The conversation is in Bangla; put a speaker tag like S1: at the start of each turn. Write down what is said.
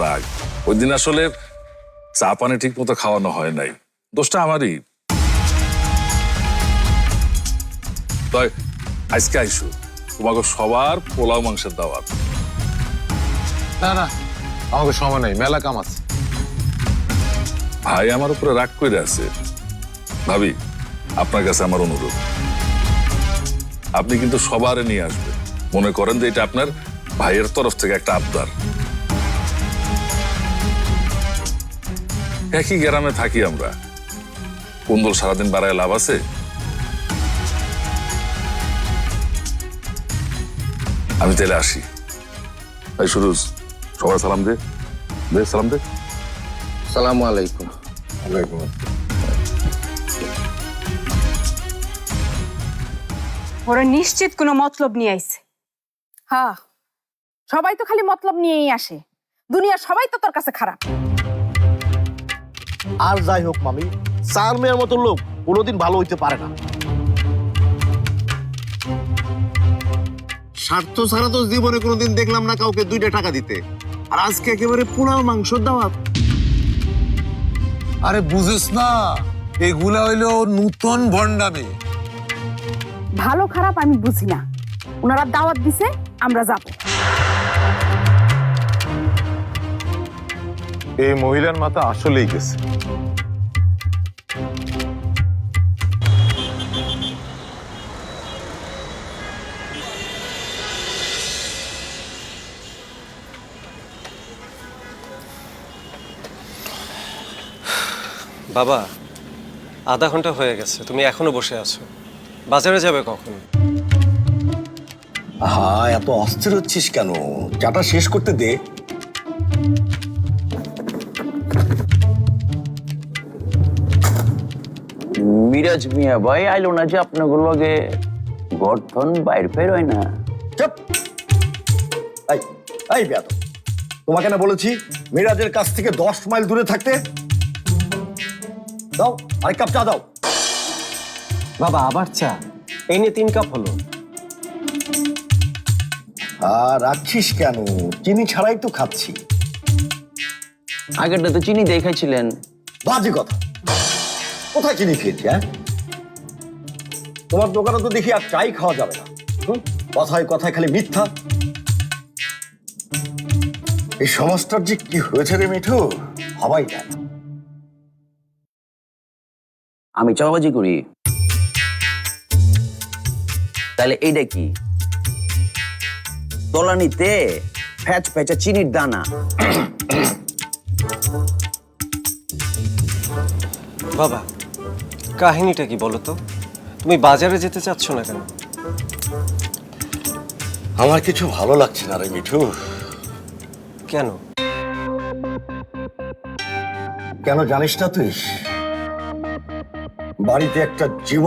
S1: রাগ। ওই দিন আসলে চা পানি ঠিক মতো খাওয়ানো হয় নাই, দোষটা আমারই। তাই আজকে আইসু তোমাকে সবার পোলাও মাংসের দাওয়াত।
S2: না না, আমাকে সময় নেই, মেলা কাম আছে।
S1: ভাই আমার উপরে রাগ করে আছে। ভাবি, আপনার কাছে আমার অনুরোধ, আপনি কিন্তু সবার নিয়ে আসবেন। মনে করেন যে এটা আপনার ভাইয়ের তরফ থেকে একটা আবদার। একই গ্রামে থাকি আমরা, কুন্দল সারাদিন বাড়ায় লাভ আছে? আমি তাহলে আসি। ভাই সুরুজ, সবাই সালাম দে, সালাম দে।
S3: আসসালামু আলাইকুম।
S2: ওয়ালাইকুম
S4: ওরা নিশ্চিত কোনো মতলব নিয়ে আইছে।
S5: হ্যাঁ, সবাই তো খালি মতলব নিয়েই আসে। দুনিয়া সবাই তো তোর কাছে খারাপ।
S3: আর যাই হোক মামি, চার মেয়ের মতো লোক কোনোদিন ভালো হইতে পারে না। স্বার্থ ছাড়া তো জীবনে কোনোদিন দেখলাম না কাউকে 2টা টাকা দিতে, আর আজকে একেবারে পোলাও মাংস দাওয়াত।
S2: আরে বুঝিস না, এগুলা হইলো নূতন ভণ্ডামি।
S5: ভালো খারাপ আমি বুঝি না, ওনারা দাওয়াত দিছে, আমরা যাব।
S2: এই মহিলার মাথা আসলেই গেছে।
S6: বাবা, আধা ঘন্টা হয়ে গেছে, তুমি এখনো বসে আছো। বাজারে যাবে কখন?
S3: হ্যাঁ, এত অস্থির হচ্ছিস কেন? চাটা শেষ করতে দে।
S7: মিরাজ মিয়া ভাই আইলো না যে আপনার লগে গঠন বাইর ফের হয় না।
S3: চুপ! এই এই বেয়াদব, তোমাকে না বলেছি মিরাজের কাছ থেকে 10 মাইল দূরে থাকতে? দাও আরেক কাপ চা দাও।
S6: বাবা আবার চা? এই নিয়ে 3 কাপ হলো।
S3: আর রাখছিস কেন? চিনি ছাড়াই তো খাচ্ছি।
S7: আগেরটা তো চিনি দিয়ে খাইছিলেন।
S3: বাজে কথা, কোথায় চিনি খেয়েছি? হ্যাঁ, তোমার দোকানে তো দেখি আর চাই খাওয়া যাবে না। কথায় কথায় খালি মিথ্যা। এই সমাজটার যে কি হয়েছে রে মিঠু, সবাই জানে।
S7: আমি চাওয়াবাজি করি, তাহলে এইটা কি? তলানিতে ফ্যাচ ফ্যাচা চিনির দানা।
S6: বাবা, কাহিনীটা কি বলো তো? তুমি বাজারে যেতে চাচ্ছ না কেন?
S3: আমার কিছু ভালো লাগছে না রে মিঠু।
S6: কেন?
S3: কেন জানিস না তুই? বাড়িতে একটা জীবন